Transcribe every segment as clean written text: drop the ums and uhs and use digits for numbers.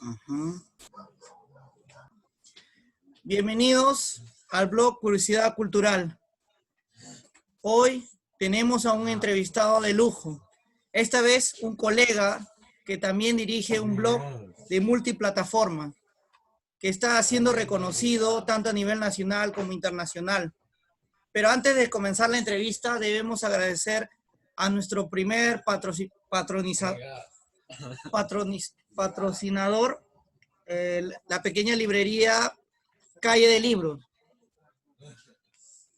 Ajá. Bienvenidos al blog Curiosidad Cultural. Hoy tenemos a un entrevistado de lujo. Esta vez un colega que también dirige un blog de multiplataforma, que está siendo reconocido tanto a nivel nacional como internacional. Pero antes de comenzar la entrevista, debemos agradecer a nuestro primer patrocinador, la pequeña librería Calle de Libros,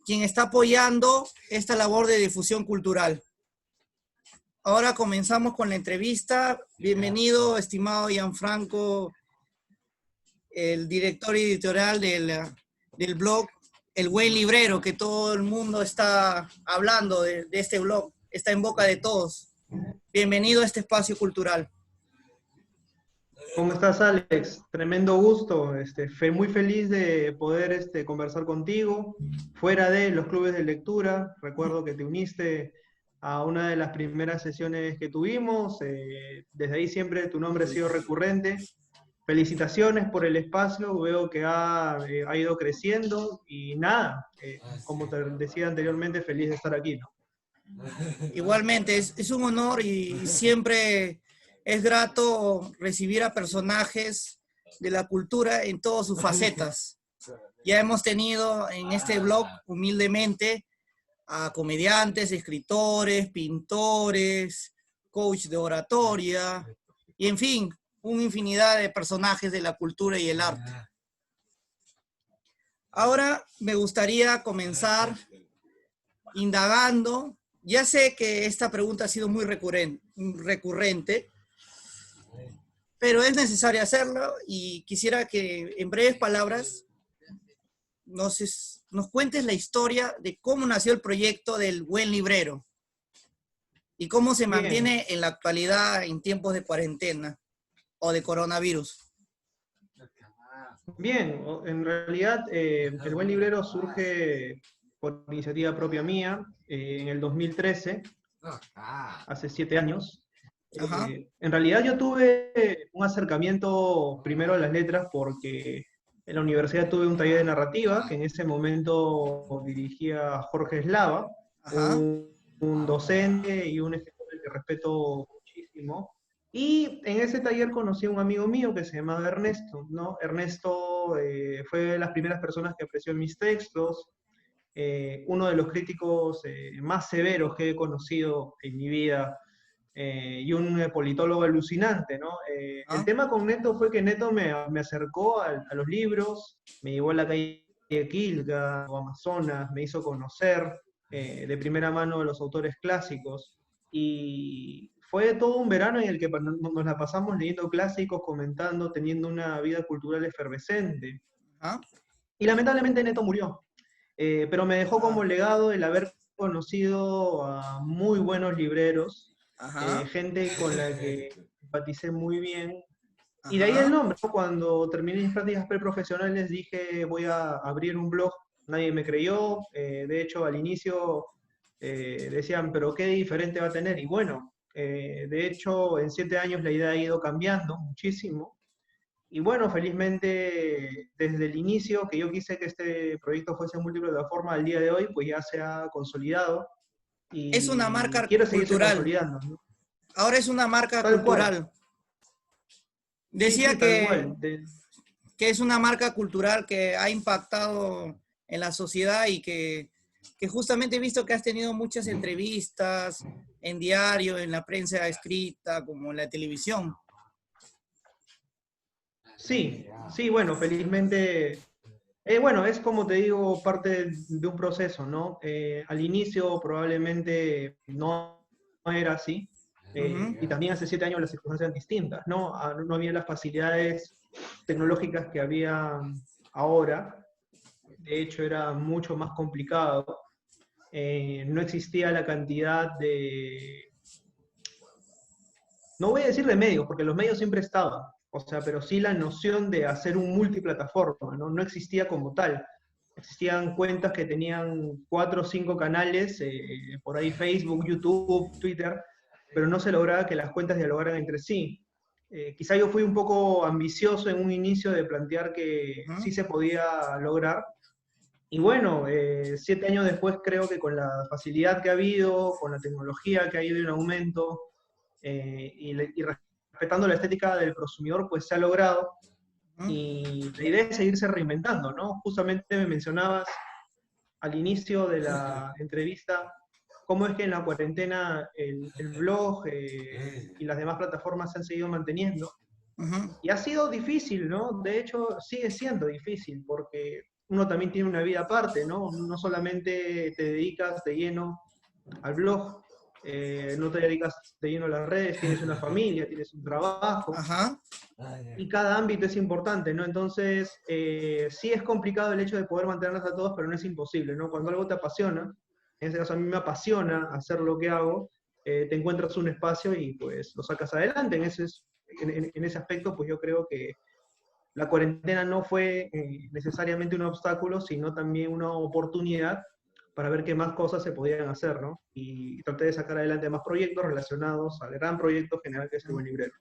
quien está apoyando esta labor de difusión cultural. Ahora comenzamos con la entrevista. Bienvenido, estimado Gianfranco, el director editorial del blog El Buen Librero, que todo el mundo está hablando de este blog, está en boca de todos. Bienvenido a este espacio cultural. ¿Cómo estás, Alex? Tremendo gusto. Muy feliz de poder conversar contigo fuera de los clubes de lectura. Recuerdo que te uniste a una de las primeras sesiones que tuvimos. Desde ahí siempre tu nombre ha sido recurrente. Felicitaciones por el espacio. Veo que ha ido creciendo y nada, como te decía anteriormente, feliz de estar aquí, ¿no? Igualmente, es un honor y siempre es grato recibir a personajes de la cultura en todas sus facetas. Ya hemos tenido en este blog, humildemente, a comediantes, escritores, pintores, coach de oratoria, y en fin, una infinidad de personajes de la cultura y el arte. Ahora me gustaría comenzar indagando. Ya sé que esta pregunta ha sido muy recurrente, pero es necesario hacerlo y quisiera que en breves palabras nos cuentes la historia de cómo nació el proyecto del Buen Librero y cómo se mantiene en la actualidad en tiempos de cuarentena o de coronavirus. Bien, en realidad el Buen Librero surge por iniciativa propia mía en el 2013, hace 7 años. En realidad yo tuve un acercamiento primero a las letras porque en la universidad tuve un taller de narrativa que en ese momento dirigía Jorge Eslava, un docente y un escritor que respeto muchísimo. Y en ese taller conocí a un amigo mío que se llamaba Ernesto, ¿no? Ernesto fue de las primeras personas que apreció mis textos, uno de los críticos más severos que he conocido en mi vida, y un politólogo alucinante, ¿no? El tema con Neto fue que Neto me acercó a los libros, me llevó a la calle de Quilca o Amazonas, me hizo conocer de primera mano a los autores clásicos, y fue todo un verano en el que nos la pasamos leyendo clásicos, comentando, teniendo una vida cultural efervescente. Y lamentablemente Neto murió, pero me dejó como legado el haber conocido a muy buenos libreros, gente con la que empaticé muy bien. Y de ahí el nombre, ¿no? Cuando terminé mis prácticas preprofesionales dije voy a abrir un blog, nadie me creyó, de hecho al inicio decían, pero qué diferente va a tener, y bueno, de hecho en 7 años la idea ha ido cambiando muchísimo, y bueno, felizmente desde el inicio que yo quise que este proyecto fuese multiplataforma, al día de hoy pues ya se ha consolidado, y es una marca quiero seguirse cultural. consolidando, ¿no? Ahora es una marca Tal cultural. Cual. Decía sí, tal cual. Que es una marca cultural que ha impactado en la sociedad y que justamente he visto que has tenido muchas entrevistas en diario, en la prensa escrita, como en la televisión. Sí, sí, bueno, felizmente, bueno, es como te digo, parte de un proceso, ¿no? Al inicio probablemente no era así, y también hace 7 años las circunstancias eran distintas, ¿no? No había las facilidades tecnológicas que había ahora, de hecho era mucho más complicado, no existía la cantidad de, no voy a decir de medios, porque los medios siempre estaban, o sea, pero sí la noción de hacer un multiplataforma, ¿no? No existía como tal. Existían cuentas que tenían 4 o 5 canales, por ahí Facebook, YouTube, Twitter, pero no se lograba que las cuentas dialogaran entre sí. Quizá yo fui un poco ambicioso en un inicio de plantear que sí se podía lograr. Y bueno, 7 años después creo que con la facilidad que ha habido, con la tecnología que ha ido en aumento, y respetando la estética del consumidor, pues se ha logrado. Y la idea es seguirse reinventando, ¿no? Justamente me mencionabas al inicio de la entrevista cómo es que en la cuarentena el blog y las demás plataformas se han seguido manteniendo. Y ha sido difícil, ¿no? De hecho, sigue siendo difícil, porque uno también tiene una vida aparte, ¿no? No solamente te dedicas de lleno al blog, no te dedicas de lleno a las redes, tienes una familia, tienes un trabajo, y cada ámbito es importante, ¿no? Entonces, sí es complicado el hecho de poder mantenerlas a todos, pero no es imposible, ¿no? Cuando algo te apasiona, en este caso a mí me apasiona hacer lo que hago, te encuentras un espacio y pues lo sacas adelante. En ese aspecto, pues yo creo que la cuarentena no fue necesariamente un obstáculo, sino también una oportunidad para ver qué más cosas se podían hacer, ¿no? Y traté de sacar adelante más proyectos relacionados al gran proyecto general que es El Buen Librero.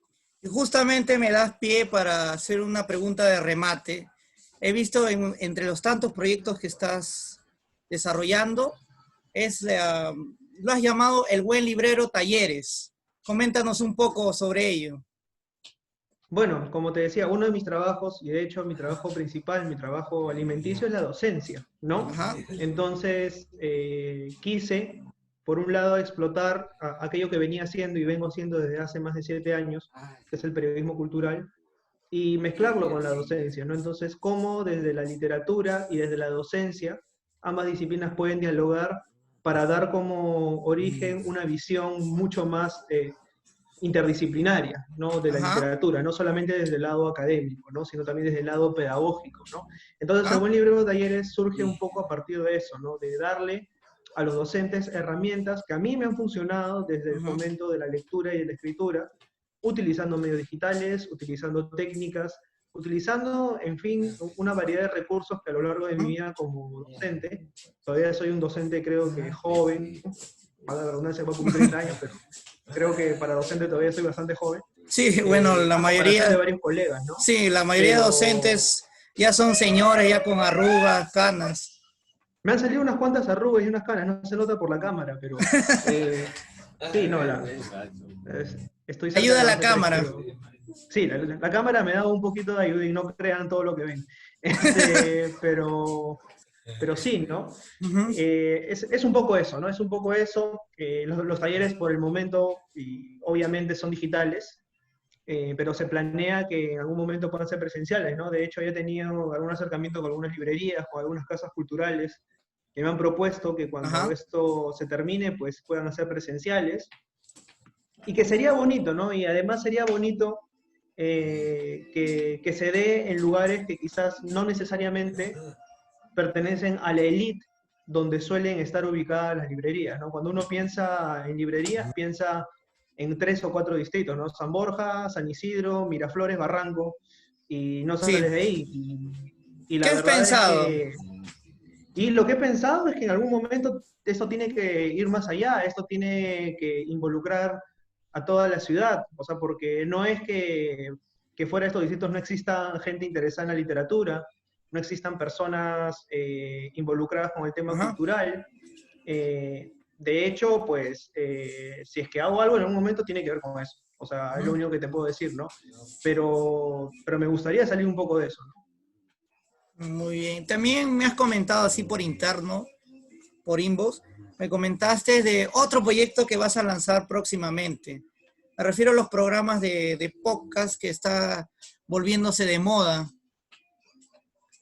Y justamente me das pie para hacer una pregunta de remate. He visto entre los tantos proyectos que estás desarrollando, lo has llamado El Buen Librero Talleres. Coméntanos un poco sobre ello. Bueno, como te decía, uno de mis trabajos, y de hecho mi trabajo principal, mi trabajo alimenticio, es la docencia, ¿no? Entonces, quise, por un lado, explotar aquello que venía haciendo y vengo haciendo desde hace más de 7 años, que es el periodismo cultural, y mezclarlo con la docencia, ¿no? Entonces, cómo desde la literatura y desde la docencia, ambas disciplinas pueden dialogar para dar como origen una visión mucho más interdisciplinaria, ¿no? De la literatura, no solamente desde el lado académico, ¿no? Sino también desde el lado pedagógico, ¿no? Entonces, el Buen Librero de Talleres surge un poco a partir de eso, ¿no? De darle a los docentes herramientas que a mí me han funcionado desde el fomento de la lectura y de la escritura, utilizando medios digitales, utilizando técnicas, utilizando, en fin, una variedad de recursos que a lo largo de mi vida como docente, todavía soy un docente creo que joven, a la redundancia va a cumplir 30 años, pero creo que para docente todavía soy bastante joven. Sí, bueno, la mayoría de varios colegas, ¿no? Sí, la mayoría de docentes ya son señores, ya con arrugas, canas. Me han salido unas cuantas arrugas y unas canas, no se nota por la cámara, pero sí, no, estoy ayuda a la cámara. Sí, la cámara me da un poquito de ayuda y no crean todo lo que ven. Pero sí, ¿no? Es un poco eso, ¿no? Es un poco eso. Los talleres por el momento, y obviamente son digitales, pero se planea que en algún momento puedan ser presenciales, ¿no? De hecho, yo he tenido algún acercamiento con algunas librerías, con algunas casas culturales, que me han propuesto que cuando esto se termine, pues puedan hacer presenciales. Y que sería bonito, ¿no? Y además sería bonito que se dé en lugares que quizás no necesariamente pertenecen a la élite donde suelen estar ubicadas las librerías, ¿no? Cuando uno piensa en librerías, piensa en 3 o 4 distritos, ¿no? San Borja, San Isidro, Miraflores, Barranco, y no sales de ahí. Y la ¿qué has pensado? Y lo que he pensado es que en algún momento esto tiene que ir más allá, esto tiene que involucrar a toda la ciudad, o sea, porque no es que fuera de estos distritos no exista gente interesada en la literatura, no existan personas involucradas con el tema cultural. De hecho, pues, si es que hago algo en algún momento tiene que ver con eso. O sea, es lo único que te puedo decir, ¿no? Pero me gustaría salir un poco de eso, ¿no? Muy bien. También me has comentado así por interno, por inbox, me comentaste de otro proyecto que vas a lanzar próximamente. Me refiero a los programas de podcast que está volviéndose de moda.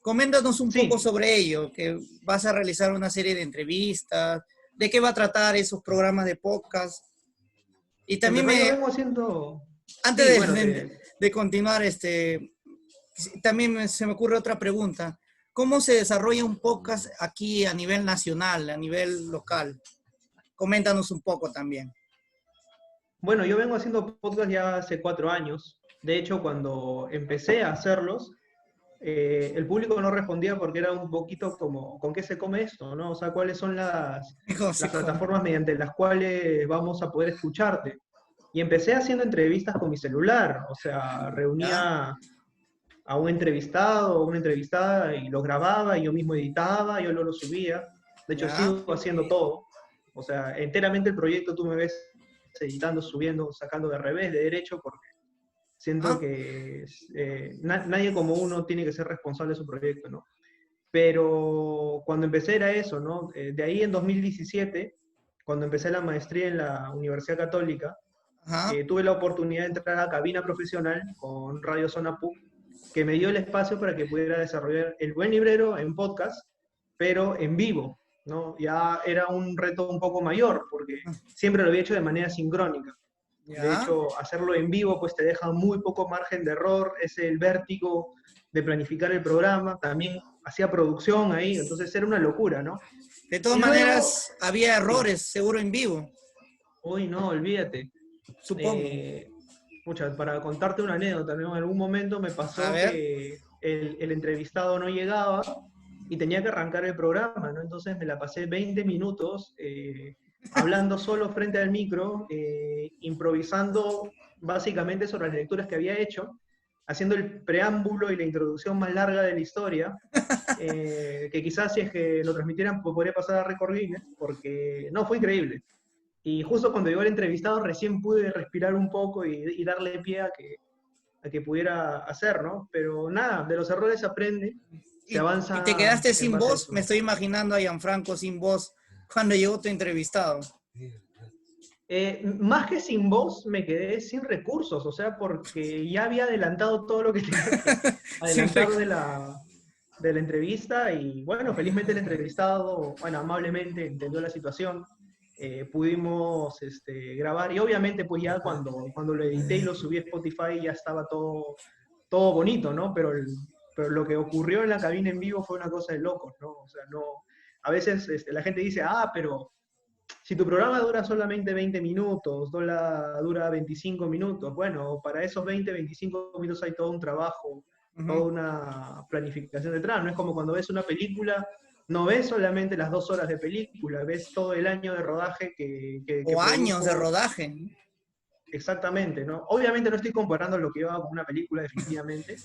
Coméntanos un poco sobre ello, que vas a realizar una serie de entrevistas, de qué va a tratar esos programas de podcast. Y también antes de continuar, también se me ocurre otra pregunta. ¿Cómo se desarrolla un podcast aquí a nivel nacional, a nivel local? Coméntanos un poco también. Bueno, yo vengo haciendo podcast ya hace 4 años. De hecho, cuando empecé a hacerlos, el público no respondía porque era un poquito como, ¿con qué se come esto? ¿No? O sea, ¿cuáles son las plataformas mediante las cuales vamos a poder escucharte? Y empecé haciendo entrevistas con mi celular, o sea, reunía a un entrevistado o una entrevistada y lo grababa, y yo mismo editaba, yo lo subía. De hecho, ¿Ya? sigo haciendo todo. O sea, enteramente el proyecto tú me ves editando, subiendo, sacando de revés, de derecho, porque siento Ah, que nadie como uno tiene que ser responsable de su proyecto, ¿no? Pero cuando empecé era eso, ¿no? De ahí en 2017, cuando empecé la maestría en la Universidad Católica, ajá. tuve la oportunidad de entrar a la cabina profesional con Radio Zona PUC, que me dio el espacio para que pudiera desarrollar El Buen Librero en podcast, pero en vivo, ¿no? Ya era un reto un poco mayor, porque siempre lo había hecho de manera sincrónica. De ¿Ya? hecho, hacerlo en vivo pues te deja muy poco margen de error, es el vértigo de planificar el programa, también hacía producción ahí, entonces era una locura, ¿no? De todas Y luego, maneras, había sí, errores, seguro en vivo, uy, no, olvídate. supongo. Eh, Pucha, para contarte una anécdota, ¿no? En algún momento me A pasó ver. que el entrevistado no llegaba y tenía que arrancar el programa, ¿no? Entonces me la pasé 20 minutos hablando solo frente al micro, improvisando básicamente sobre las lecturas que había hecho, haciendo el preámbulo y la introducción más larga de la historia, que quizás si es que lo transmitieran pues, podría pasar a récord Guinness, porque no, fue increíble. Y justo cuando llegó el entrevistado recién pude respirar un poco y darle pie a que pudiera hacer, ¿no? Pero nada, de los errores se aprende, se Y te avanza quedaste en sin base a voz. eso, Me ¿no? estoy imaginando a Gianfranco sin voz cuando llegó tu entrevistado. Más que sin voz, me quedé sin recursos, o sea, porque ya había adelantado todo lo que tenía que Sin adelantar rec- de la entrevista y bueno, felizmente el entrevistado, bueno, amablemente entendió la situación, pudimos grabar y obviamente pues ya cuando lo edité y lo subí a Spotify ya estaba todo bonito, ¿no? Pero lo que ocurrió en la cabina en vivo fue una cosa de locos, ¿no? O sea, no, a veces la gente dice, pero si tu programa dura solamente 20 minutos, dura 25 minutos, bueno, para esos 20, 25 minutos hay todo un trabajo, Ujú. toda una planificación detrás. No es como cuando ves una película, no ves solamente las 2 horas de película, ves todo el año de rodaje que O años de produjo rodaje. exactamente, ¿no? Obviamente no estoy comparando lo que yo con una película, definitivamente,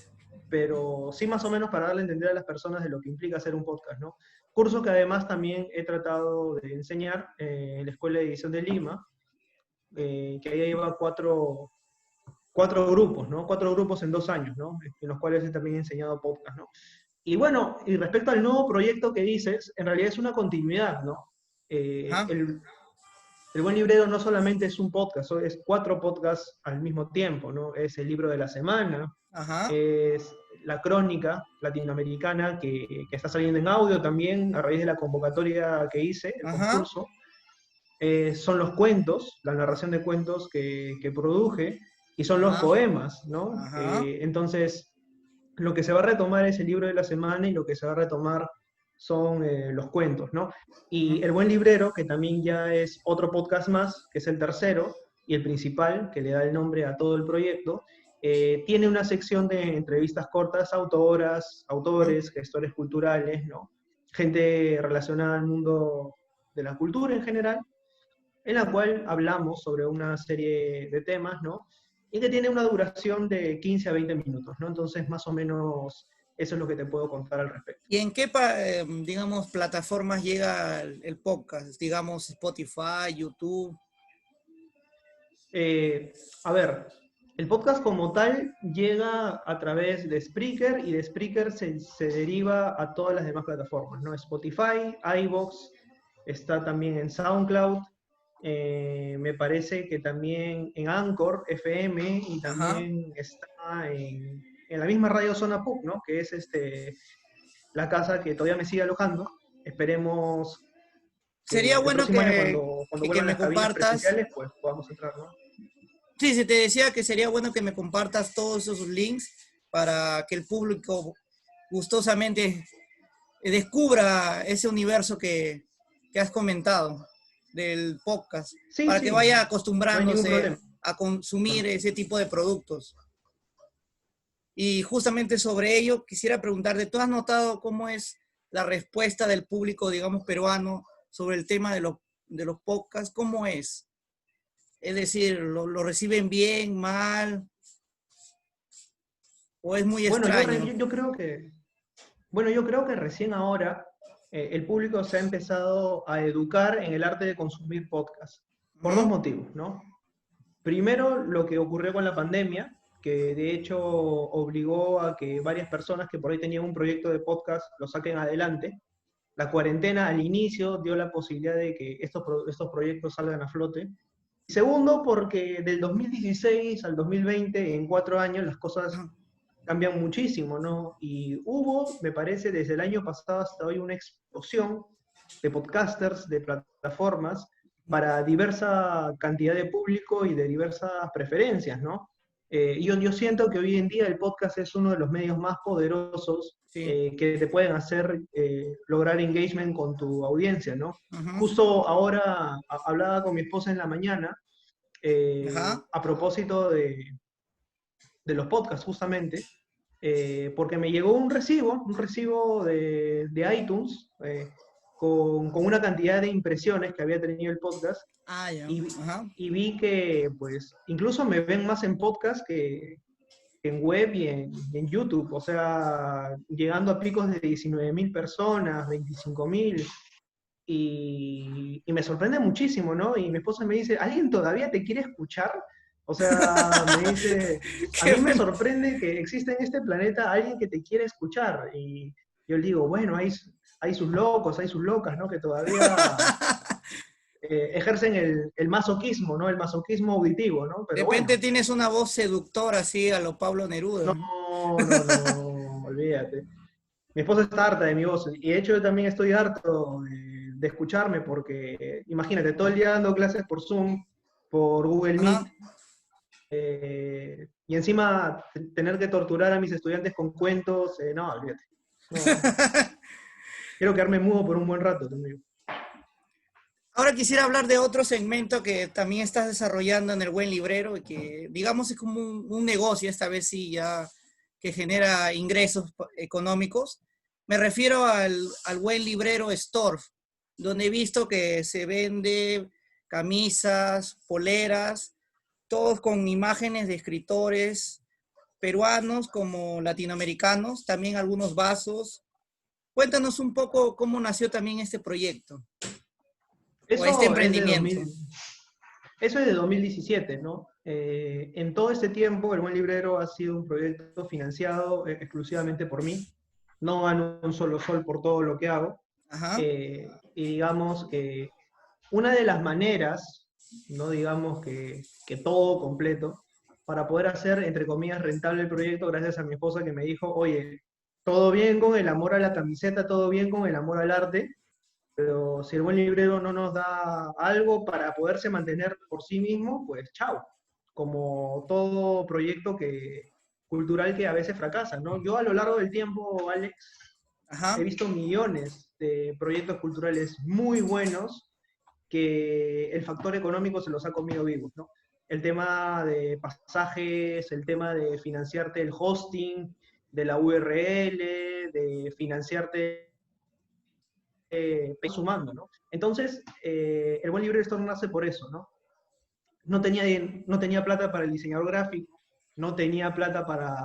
pero sí más o menos para darle a entender a las personas de lo que implica hacer un podcast, ¿no? Curso que además también he tratado de enseñar en la Escuela de Edición de Lima, que ahí lleva cuatro grupos, ¿no? 4 grupos en 2 años, ¿no? En los cuales he también enseñado podcast, ¿no? Y bueno, y respecto al nuevo proyecto que dices, en realidad es una continuidad, ¿no? Eh, Ajá, el, el Buen Librero no solamente es un podcast, es 4 podcasts al mismo tiempo, ¿no? Es el libro de la semana, ajá, es la crónica latinoamericana que está saliendo en audio también a raíz de la convocatoria que hice, el ajá, concurso. Son los cuentos, la narración de cuentos que produje, y son los ajá, poemas, ¿no? ajá. Entonces, lo que se va a retomar es el libro de la semana y lo que se va a retomar son los cuentos, ¿no? Y El Buen Librero, que también ya es otro podcast más, que es el tercero y el principal, que le da el nombre a todo el proyecto, tiene una sección de entrevistas cortas a autoras, Ajá. autores, gestores culturales, ¿no? Gente relacionada al mundo de la cultura en general, en la cual hablamos sobre una serie de temas, ¿no? Y que tiene una duración de 15 a 20 minutos, ¿no? Entonces, más o menos, eso es lo que te puedo contar al respecto. ¿Y en qué, digamos, plataformas llega el podcast? Digamos, Spotify, YouTube. A ver, el podcast como tal llega a través de Spreaker y de Spreaker se deriva a todas las demás plataformas, ¿no? Spotify, iVoox, está también en SoundCloud, me parece que también en Anchor FM y Ajá. también está en la misma radio Zona PUC, ¿no? Que es la casa que todavía me sigue alojando. Esperemos que Sería el bueno próximo año cuando que vuelvan me las cabinas compartas. presenciales, pues podamos entrar, ¿no? Sí, se te decía que sería bueno que me compartas todos esos links para que el público gustosamente descubra ese universo que has comentado del podcast, Sí, para que sí, vaya no hay ningún acostumbrándose problema. a consumir ese tipo de productos. Y justamente sobre ello quisiera preguntarte, ¿tú has notado cómo es la respuesta del público, digamos, peruano sobre el tema de los podcasts? ¿Cómo es? Es decir, ¿lo reciben bien, mal? ¿O es muy Bueno, extraño? yo creo que, bueno, yo creo que recién ahora el público se ha empezado a educar en el arte de consumir podcast, por dos Ujú. motivos, ¿no? Primero, lo que ocurrió con la pandemia, que de hecho obligó a que varias personas que por ahí tenían un proyecto de podcast lo saquen adelante. La cuarentena al inicio dio la posibilidad de que estos proyectos salgan a flote. Y segundo, porque del 2016 al 2020, en 4 años, las cosas Ajá. cambian muchísimo, ¿no? Y hubo, me parece, desde el año pasado hasta hoy una explosión de podcasters, de plataformas, para diversa cantidad de público y de diversas preferencias, ¿no? Yo siento que hoy en día el podcast es uno de los medios más poderosos Sí. que te pueden hacer lograr engagement con tu audiencia, ¿no? Ujú. Justo ahora hablaba con mi esposa en la mañana Ajá. a propósito de los podcasts, justamente, porque me llegó un recibo de iTunes con una cantidad de impresiones que había tenido el podcast Ah, ya. y, Ajá. y vi que, pues, incluso me ven más en podcast que en web y en YouTube, o sea, llegando a picos de 19.000 personas, 25.000, y me sorprende muchísimo, ¿no? Y mi esposa me dice, ¿alguien todavía te quiere escuchar? O sea, me dice, a Qué mí me bueno. sorprende que exista en este planeta alguien que te quiere escuchar. Y yo le digo, bueno, hay sus locos, hay sus locas, ¿no? Que todavía ejercen el masoquismo, ¿no? El masoquismo auditivo, ¿no? De Pero repente bueno, tienes una voz seductora así a lo Pablo Neruda. no, olvídate. Mi esposa está harta de mi voz y de hecho yo también estoy harto de escucharme porque imagínate, todo el día dando clases por Zoom, por Google Meet, Ajá. y encima tener que torturar a mis estudiantes con cuentos, no, olvídate. No, quiero quedarme mudo por un buen rato también. Ahora quisiera hablar de otro segmento que también estás desarrollando en el Buen Librero y que, digamos, es como un negocio, esta vez sí, ya que genera ingresos económicos. Me refiero al Buen Librero Store, donde he visto que se vende camisas, poleras, todos con imágenes de escritores peruanos como latinoamericanos, también algunos vasos. Cuéntanos un poco cómo nació también este proyecto o este Eso es de emprendimiento. 2000, eso es de 2017, ¿no? En todo este tiempo, El Buen Librero ha sido un proyecto financiado exclusivamente por mí. No gano un solo sol por todo lo que hago. Ajá. Y digamos que una de las maneras, no digamos que todo completo, para poder hacer, entre comillas, rentable el proyecto, gracias a mi esposa que me dijo, oye, todo bien con el amor a la camiseta, todo bien con el amor al arte, pero si el buen librero no nos da algo para poderse mantener por sí mismo, pues chao. Como todo proyecto cultural que a veces fracasa, ¿no? Yo a lo largo del tiempo, Alex, he Ajá. visto millones de proyectos culturales muy buenos que el factor económico se los ha comido vivos, ¿no? El tema de pasajes, el tema de financiarte el hosting de la URL, de financiarte sumando, ¿no? Entonces, el buen librero store nace por eso, ¿no? No tenía plata para el diseñador gráfico, no tenía plata para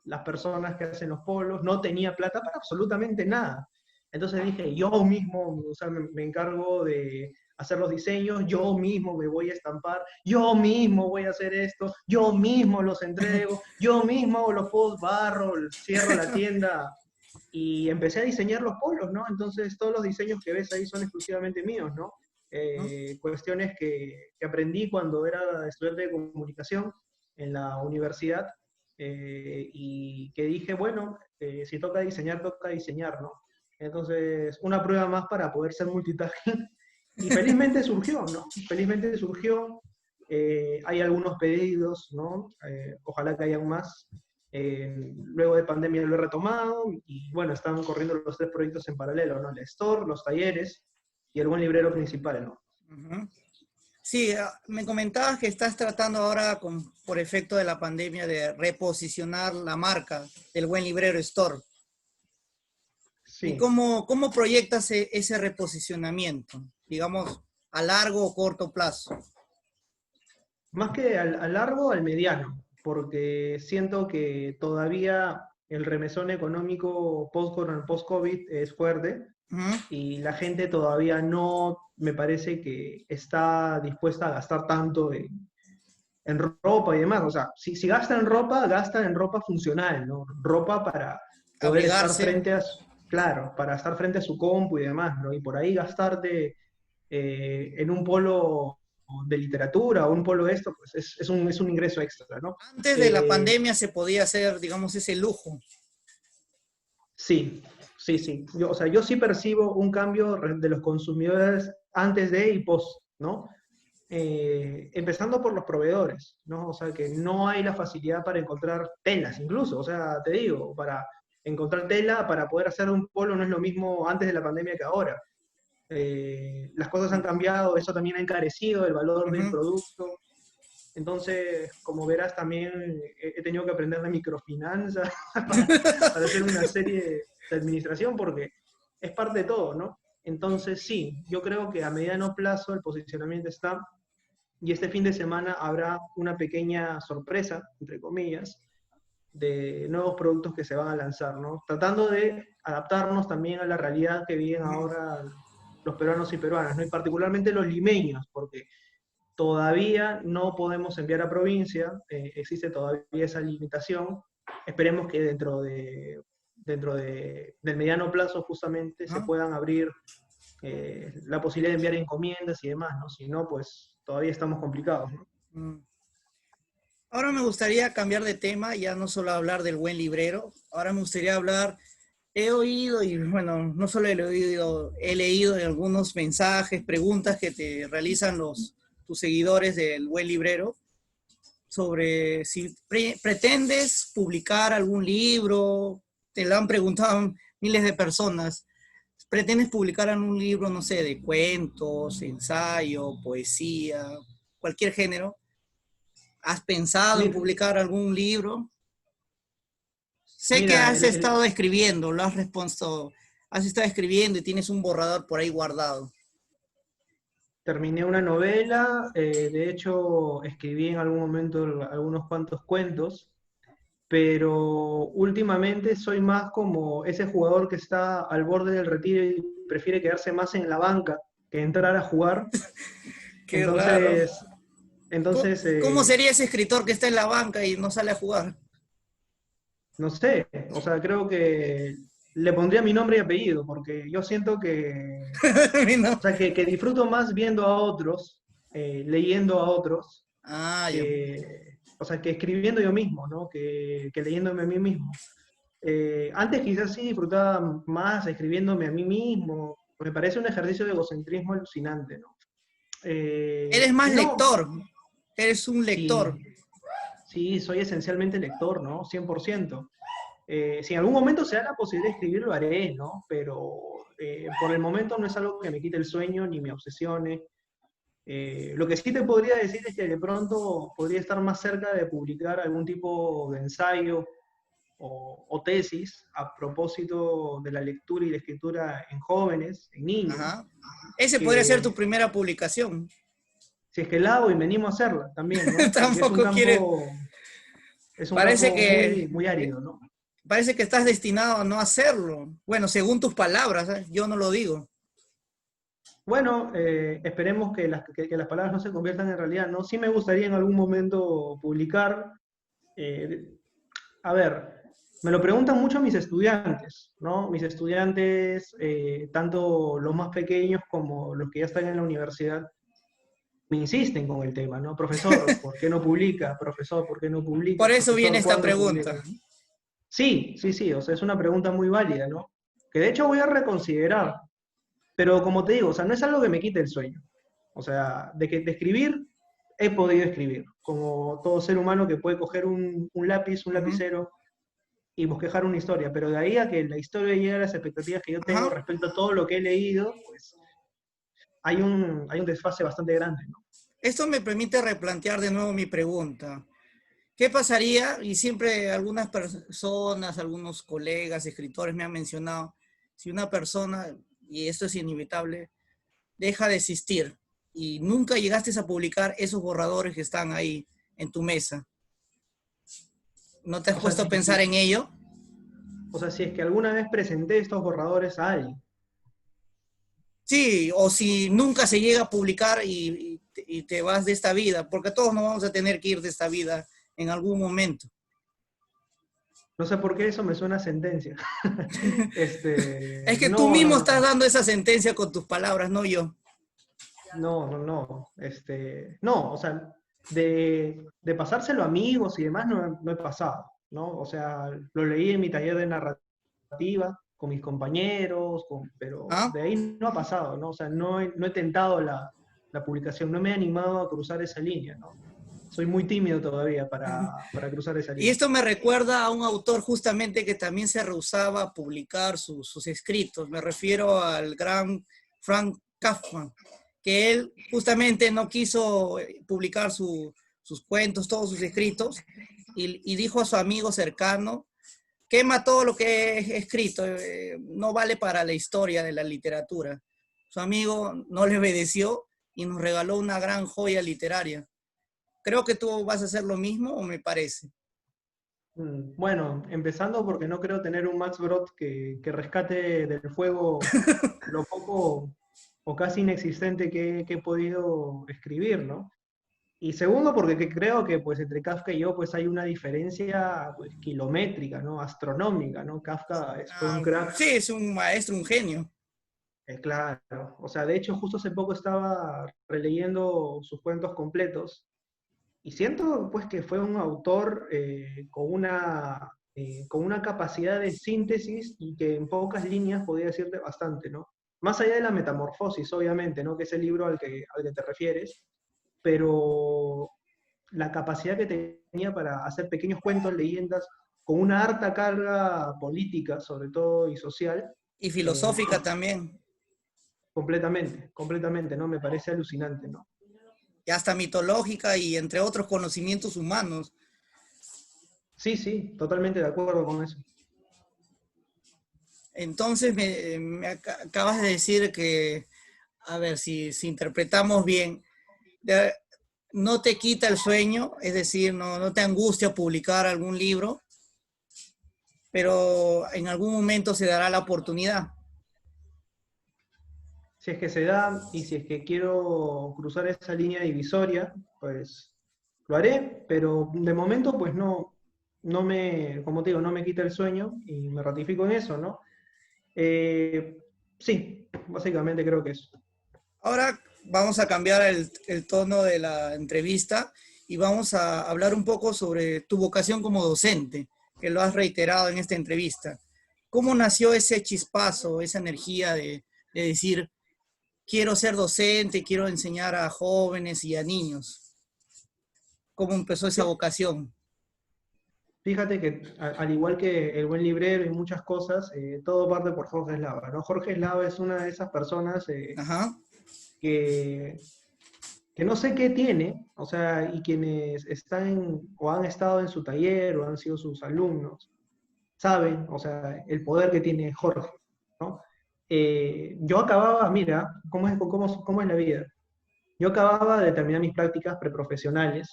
las personas que hacen los polos, no tenía plata para absolutamente nada. Entonces dije, yo mismo, o sea, me encargo de hacer los diseños, yo mismo me voy a estampar, yo mismo voy a hacer esto, yo mismo los entrego, yo mismo hago los posts, barro, cierro la tienda y empecé a diseñar los polos, ¿no? Entonces todos los diseños que ves ahí son exclusivamente míos, ¿no? Cuestiones que aprendí cuando era estudiante de comunicación en la universidad y que dije, bueno, si toca diseñar, ¿no? Entonces, una prueba más para poder ser multitasking. Y felizmente surgió, ¿no? Felizmente surgió. Hay algunos pedidos, ¿no? Ojalá que hayan más. Luego de pandemia lo he retomado y bueno, están corriendo los tres proyectos en paralelo, ¿no? El store, los talleres y el buen librero principal, ¿no? Ujú. Sí, me comentabas que estás tratando ahora, por efecto de la pandemia, de reposicionar la marca del Buen Librero Store. ¿Y Sí. cómo proyectas ese reposicionamiento, digamos, a largo o corto plazo? Más que a largo, al mediano, porque siento que todavía el remesón económico post-COVID es fuerte Ujú. y la gente todavía no me parece que está dispuesta a gastar tanto en ropa y demás. O sea, si gasta en ropa funcional, ¿no? Ropa para poder estar Abrigarse. frente claro, para estar frente a su compu y demás, ¿no? Y por ahí gastarte en un polo de literatura o un polo de esto, pues es un ingreso extra, ¿no? Antes de la Eh, pandemia se podía hacer, digamos, ese lujo. sí, sí, sí. O sea, yo sí percibo un cambio de los consumidores antes de y post, ¿no? Empezando por los proveedores, ¿no? O sea, que no hay la facilidad para encontrar telas, incluso, o sea, te digo, para encontrar tela, para poder hacer un polo no es lo mismo antes de la pandemia que ahora. Las cosas han cambiado, eso también ha encarecido el valor del Ujú. producto. Entonces, como verás, también he tenido que aprender de microfinanzas para hacer una serie de administración, porque es parte de todo, ¿no? Entonces, sí, yo creo que a mediano plazo el posicionamiento está, y este fin de semana habrá una pequeña sorpresa, entre comillas, de nuevos productos que se van a lanzar, ¿no? Tratando de adaptarnos también a la realidad que viven ahora los peruanos y peruanas, ¿no? Y particularmente los limeños, porque todavía no podemos enviar a provincia, existe todavía esa limitación. Esperemos que del mediano plazo justamente se Ajá. puedan abrir la posibilidad de enviar encomiendas y demás, ¿no? Si no, pues todavía estamos complicados, ¿no? Mm. Ahora me gustaría cambiar de tema, ya no solo hablar del buen librero, ahora me gustaría hablar, he oído y bueno, no solo he oído, he leído en algunos mensajes, preguntas que te realizan tus seguidores del buen librero sobre si pretendes publicar algún libro, te lo han preguntado miles de personas, pretendes publicar algún libro, no sé, de cuentos, ensayo, poesía, cualquier género. ¿Has pensado en Mira, publicar algún libro? Sé que mira, has estado escribiendo, lo has respondido, has estado escribiendo y tienes un borrador por ahí guardado. terminé una novela, de hecho escribí en algún momento algunos cuantos cuentos, pero últimamente soy más como ese jugador que está al borde del retiro y prefiere quedarse más en la banca que entrar a jugar. Qué raro. Entonces, entonces ¿Cómo sería ese escritor que está en la banca y no sale a jugar? no sé, o sea, creo que le pondría mi nombre y apellido, porque yo siento que, No. o sea, que disfruto más viendo a otros, leyendo a otros, Ah, ya. o sea, que escribiendo yo mismo, ¿no? Que leyéndome a mí mismo. Antes quizás sí disfrutaba más escribiéndome a mí mismo. Me parece un ejercicio de egocentrismo alucinante, ¿no? Eres más Y no, lector, eres un lector. sí, sí, soy esencialmente lector, ¿no? 100%. Si en algún momento se da la posibilidad de escribir, lo haré, ¿no? Pero por el momento no es algo que me quite el sueño ni me obsesione. Lo que sí te podría decir es que de pronto podría estar más cerca de publicar algún tipo de ensayo o tesis a propósito de la lectura y la escritura en jóvenes, en niños, Ajá. Ese podría ser tu que primera publicación. si es que la hago y me animo a hacerla también, ¿no? Porque Tampoco quieres. es un Parece campo que muy, muy árido, ¿no? parece que estás destinado a no hacerlo. Bueno, según tus palabras, ¿eh? Yo no lo digo. Bueno, esperemos que las palabras no se conviertan en realidad, ¿no? Sí me gustaría en algún momento publicar. eh, a ver, me lo preguntan mucho mis estudiantes, ¿no? Mis estudiantes, tanto los más pequeños como los que ya están en la universidad, me insisten con el tema, ¿no? Profesor, ¿por qué no publica? Profesor, ¿por qué no Por publica? eso viene Profesor, esta ¿cuándo publica? pregunta. Sí, sí, sí, o sea, es una pregunta muy válida, ¿no? Que de hecho voy a reconsiderar, pero como te digo, o sea, no es algo que me quite el sueño. O sea, de escribir, he podido escribir, como todo ser humano que puede coger un lápiz, un Ujú. lapicero y bosquejar una historia, pero de ahí a que la historia llegue a las expectativas que yo tengo Ajá. respecto a todo lo que he leído, pues hay un desfase bastante grande, ¿no? Esto me permite replantear de nuevo mi pregunta. ¿Qué pasaría? Y siempre algunas personas, algunos colegas, escritores me han mencionado, si una persona, y esto es inevitable, deja de existir. y nunca llegaste a publicar esos borradores que están ahí en tu mesa. ¿No te has O sea, puesto a pensar en ello? si es que alguna vez presenté estos borradores a alguien. Sí, o si nunca se llega a publicar y te vas de esta vida, porque todos nos vamos a tener que ir de esta vida en algún momento. No sé por qué eso me suena a sentencia. Es que tú No, mismo no, estás no. dando esa sentencia con tus palabras, no yo. No, no, no. No, o sea, de pasárselo a amigos y demás no he pasado, ¿no? O sea, lo leí en mi taller de narrativa con mis compañeros, pero ¿Ah? de ahí no ha pasado, ¿no? O sea, no he tentado la publicación, no me he animado a cruzar esa línea, ¿no? Soy muy tímido todavía para cruzar esa Y línea. esto me recuerda a un autor justamente que también se rehusaba a publicar sus escritos. Me refiero al gran Frank Kafka, que él justamente no quiso publicar sus cuentos, todos sus escritos, y dijo a su amigo cercano, quema todo lo que he escrito, no vale para la historia de la literatura. Su amigo no le obedeció y nos regaló una gran joya literaria. Creo que tú vas a hacer lo mismo, ¿o me parece? Bueno, empezando porque no creo tener un Max Brod que rescate del fuego lo poco o casi inexistente que he podido escribir, ¿no? Y segundo, porque creo que pues entre Kafka y yo pues hay una diferencia pues, kilométrica, ¿no? Astronómica, ¿no? Kafka fue un crack, Sí, es un maestro, un genio. claro. O sea, de hecho, justo hace poco estaba releyendo sus cuentos completos y siento pues que fue un autor con una capacidad de síntesis y que en pocas líneas podía decirte bastante, ¿no? Más allá de la metamorfosis, obviamente, ¿no? Que es el libro al que te refieres, pero la capacidad que tenía para hacer pequeños cuentos, leyendas, con una harta carga política, sobre todo, y social, Y eh, filosófica también. completamente, completamente, ¿no? Me parece alucinante, ¿no? Y hasta mitológica y entre otros conocimientos humanos. Sí, sí, totalmente de acuerdo con eso. Entonces acabas de decir que, a ver si interpretamos bien, de- no te quita el sueño, es decir, no te angustia publicar algún libro, pero en algún momento se dará la oportunidad. Si es que se da y si es que quiero cruzar esa línea divisoria, pues lo haré, pero de momento pues como te digo, no me quita el sueño y me ratifico en eso, ¿no? Eh, sí, básicamente creo que eso. Ahora vamos a cambiar el tono de la entrevista y vamos a hablar un poco sobre tu vocación como docente, que lo has reiterado en esta entrevista. ¿Cómo nació ese chispazo, esa energía de decir, quiero ser docente, quiero enseñar a jóvenes y a niños? ¿Cómo empezó esa vocación? Fíjate que al igual que el buen librero y muchas cosas, todo parte por Jorge Eslava, ¿no? Jorge Eslava es una de esas personas Ajá, que, que no sé qué tiene, o sea, y quienes están o han estado en su taller o han sido sus alumnos, saben, o sea, el poder que tiene Jorge, ¿no? Yo acababa, mira, cómo es la vida? Yo acababa de terminar mis prácticas preprofesionales,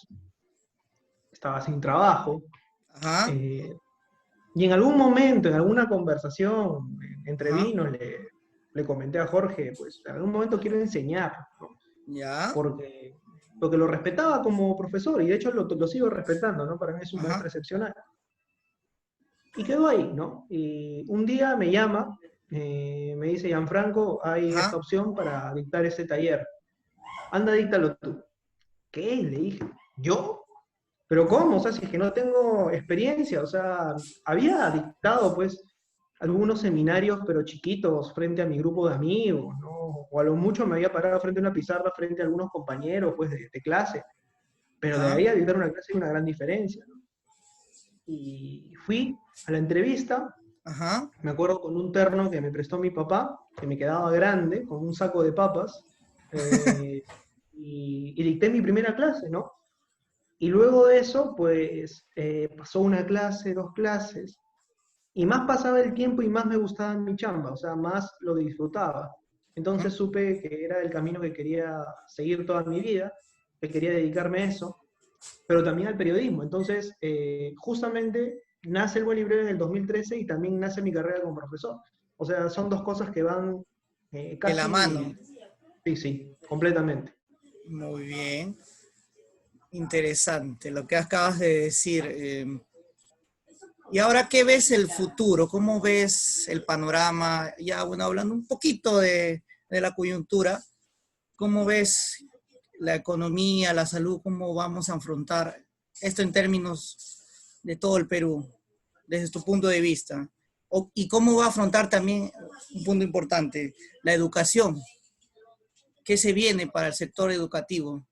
estaba sin trabajo, ajá, eh, y en algún momento, en alguna conversación entre ajá, vinos, le comenté a Jorge, pues en algún momento quiero enseñar, ¿no? ya, Porque lo respetaba como profesor, y de hecho lo sigo respetando, ¿no? Para mí es un maestro ajá, excepcional. Y quedó ahí, ¿no? Y un día me llama, me dice, Gianfranco, hay esta ajá, opción para dictar ese taller. Anda, díctalo tú. ¿Qué? Le dije, ¿yo? ¿Pero ajá, cómo? O sea, si es que no tengo experiencia, o sea, había dictado, pues, algunos seminarios, pero chiquitos, frente a mi grupo de amigos, ¿no? O a lo mucho me había parado frente a una pizarra, frente a algunos compañeros, pues, de clase. Pero de ajá, ahí a dictar una clase hay una gran diferencia, ¿no? Y fui a la entrevista, ajá, me acuerdo con un terno que me prestó mi papá, que me quedaba grande, con un saco de papas, eh, y dicté mi primera clase, ¿no? Y luego de eso, pues pasó una clase, dos clases, y más pasaba el tiempo y más me gustaba mi chamba, o sea, más lo disfrutaba. Entonces supe que era el camino que quería seguir toda mi vida, que quería dedicarme a eso, pero también al periodismo. Entonces, justamente nace el Buen Librero en el 2013 y también nace mi carrera como profesor. O sea, son dos cosas que van De la mano. casi... Sí, sí, completamente. Muy bien. Interesante lo que acabas de decir. Y ahora, ¿qué ves el futuro? ¿Cómo ves el panorama? Ya, bueno, hablando un poquito de la coyuntura, ¿cómo ves la economía, la salud? ¿Cómo vamos a afrontar esto en términos de todo el Perú, desde tu punto de vista? ¿Y cómo va a afrontar también un punto importante, la educación? ¿Qué se viene para el sector educativo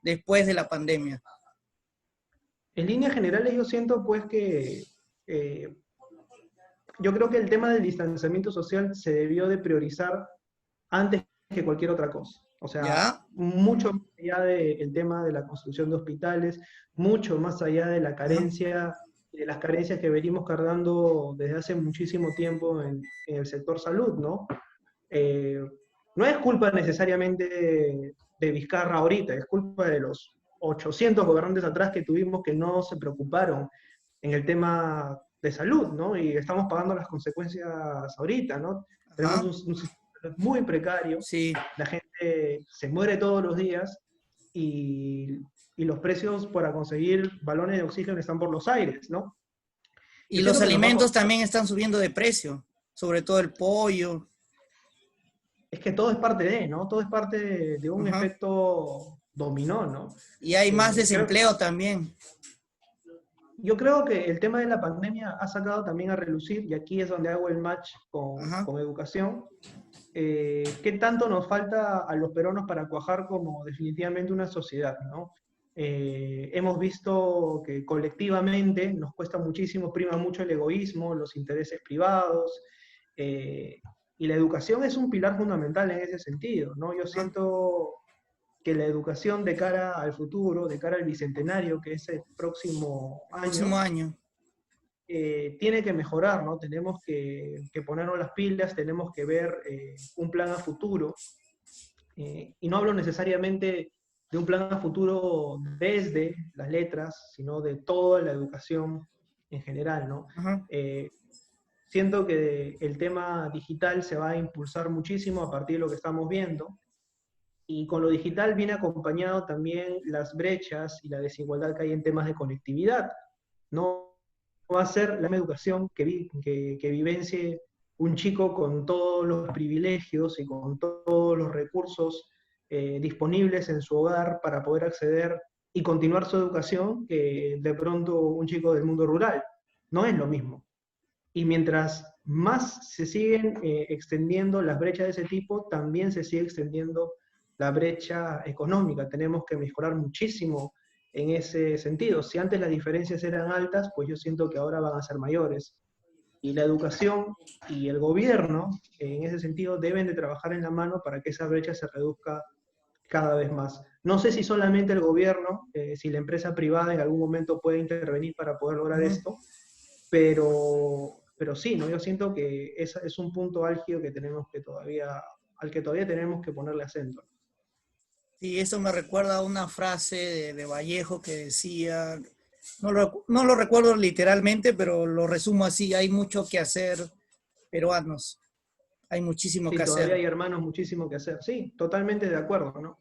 después de la pandemia? En líneas generales yo siento pues que eh, yo creo que el tema del distanciamiento social se debió de priorizar antes que cualquier otra cosa. O sea, ¿Ya? mucho más allá del tema de la construcción de hospitales, mucho más allá de la Ajá. carencia, de las carencias que venimos cargando desde hace muchísimo tiempo en el sector salud, ¿no? Eh, no es culpa necesariamente de Vizcarra ahorita, es culpa de los 800 gobernantes atrás que tuvimos que no se preocuparon en el tema de salud, ¿no? Y estamos pagando las consecuencias ahorita, ¿no? Tenemos Ajá. un sistema muy precario, Sí. la gente se muere todos los días y, y los precios para conseguir balones de oxígeno están por los aires, ¿no? Y Yo los siento que nos va a alimentos costar, también están subiendo de precio, sobre todo el pollo. es que todo es parte de, ¿no? Todo es parte de un Ajá. efecto dominó, ¿no? Y hay más Creo, desempleo también. yo creo que el tema de la pandemia ha sacado también a relucir, y aquí es donde hago el match Ajá. con educación, qué tanto nos falta a los peruanos para cuajar como definitivamente una sociedad, ¿no? Hemos visto que colectivamente nos cuesta muchísimo, prima mucho el egoísmo, los intereses privados, eh, y la educación es un pilar fundamental en ese sentido, ¿no? Yo Ajá. siento que la educación de cara al futuro, de cara al bicentenario, que es el próximo Próximo año, año. tiene que mejorar, ¿no? Tenemos que ponernos las pilas, tenemos que ver un plan a futuro, y no hablo necesariamente de un plan a futuro desde las letras, sino de toda la educación en general, ¿no? Ajá. Siento que el tema digital se va a impulsar muchísimo a partir de lo que estamos viendo, y con lo digital viene acompañado también las brechas y la desigualdad que hay en temas de conectividad. No va a ser la misma educación que vivencie un chico con todos los privilegios y con todos los recursos disponibles en su hogar para poder acceder y continuar su educación que de pronto un chico del mundo rural. No es lo mismo. Y mientras más se siguen extendiendo las brechas de ese tipo, también se sigue extendiendo la brecha económica. Tenemos que mejorar muchísimo en ese sentido. Si antes las diferencias eran altas, pues yo siento que ahora van a ser mayores. Y la educación y el gobierno, en ese sentido, deben de trabajar en la mano para que esa brecha se reduzca cada vez más. No sé si solamente el gobierno, si la empresa privada en algún momento puede intervenir para poder lograr Ajá. esto, pero sí, ¿no? Yo siento que es un punto álgido que tenemos que todavía, al que todavía tenemos que ponerle acento. Sí, eso me recuerda a una frase de Vallejo que decía, no lo recuerdo literalmente, pero lo resumo así, hay mucho que hacer, peruanos, hay muchísimo Sí, que todavía hacer. hay hermanos muchísimo que hacer. Sí, totalmente de acuerdo, ¿no?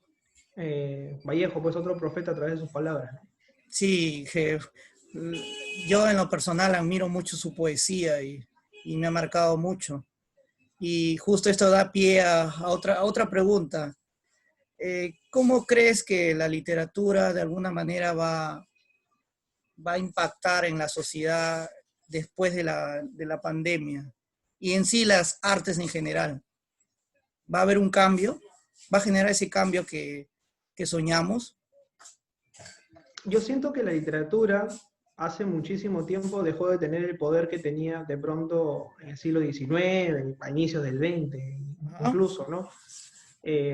Vallejo, pues otro profeta a través de sus palabras, ¿no? Sí, yo en lo personal admiro mucho su poesía y me ha marcado mucho. Y justo esto da pie a otra pregunta. ¿Cómo crees que la literatura de alguna manera va a impactar en la sociedad después de la pandemia? Y en sí las artes en general. ¿Va a haber un cambio? ¿Va a generar ese cambio que soñamos? Yo siento que la literatura hace muchísimo tiempo dejó de tener el poder que tenía de pronto en el siglo XIX, a inicios del XX, Ajá. incluso, ¿no?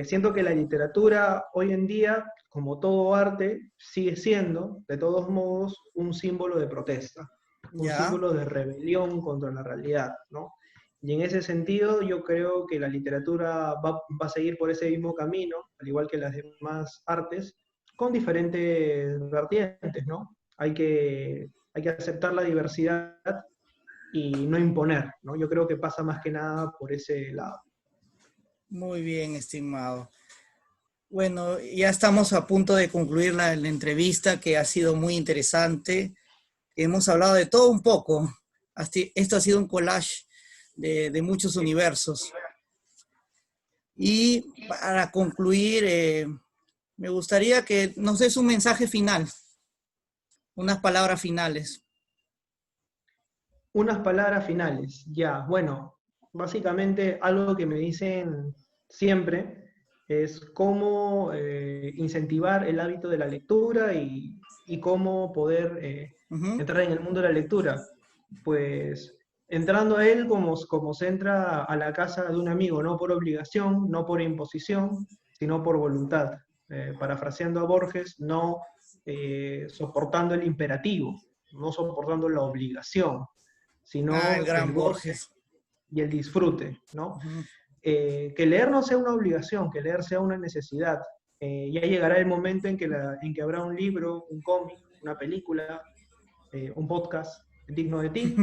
Siento que la literatura hoy en día, como todo arte, sigue siendo, de todos modos, un símbolo de protesta, un Ya. símbolo de rebelión contra la realidad, ¿no? Y en ese sentido yo creo que la literatura va a seguir por ese mismo camino, al igual que las demás artes, con diferentes vertientes, ¿no? Hay que aceptar la diversidad y no imponer, ¿no? Yo creo que pasa más que nada por ese lado. Muy bien, estimado. Bueno, ya estamos a punto de concluir la entrevista, que ha sido muy interesante. Hemos hablado de todo un poco. Esto ha sido un collage de muchos universos. Y para concluir, me gustaría que nos des un mensaje final, unas palabras finales. Unas palabras finales, ya. Bueno, básicamente algo que me dicen siempre es cómo incentivar el hábito de la lectura y cómo poder entrar en el mundo de la lectura. Pues entrando a él como se entra a la casa de un amigo, no por obligación, no por imposición, sino por voluntad. Parafraseando a Borges, no soportando el imperativo, no soportando la obligación, El sino el gran goce Borges. y el disfrute, ¿no? Que leer no sea una obligación, que leer sea una necesidad. Ya llegará el momento en que habrá un libro, un cómic, una película, un podcast digno de ti,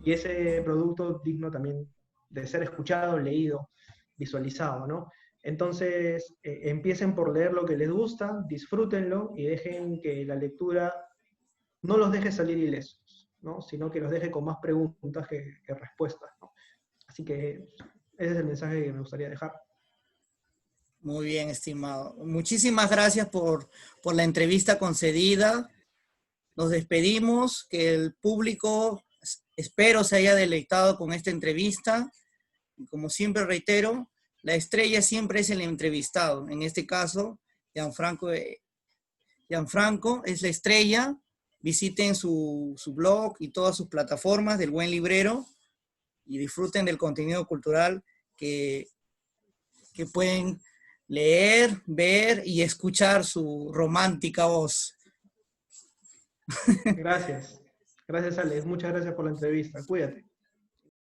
y ese producto digno también de ser escuchado, leído, visualizado, ¿no? Entonces, empiecen por leer lo que les gusta, disfrútenlo y dejen que la lectura no los deje salir ilesos, ¿no? Sino que los deje con más preguntas que respuestas, ¿no? Así que ese es el mensaje que me gustaría dejar. Muy bien, estimado. Muchísimas gracias por la entrevista concedida. Nos despedimos, que el público, espero, se haya deleitado con esta entrevista. Y como siempre reitero, la estrella siempre es el entrevistado. En este caso, Gianfranco es la estrella. Visiten su blog y todas sus plataformas del Buen Librero y disfruten del contenido cultural que pueden leer, ver y escuchar su romántica voz. Gracias. Gracias, Alex. Muchas gracias por la entrevista. Cuídate.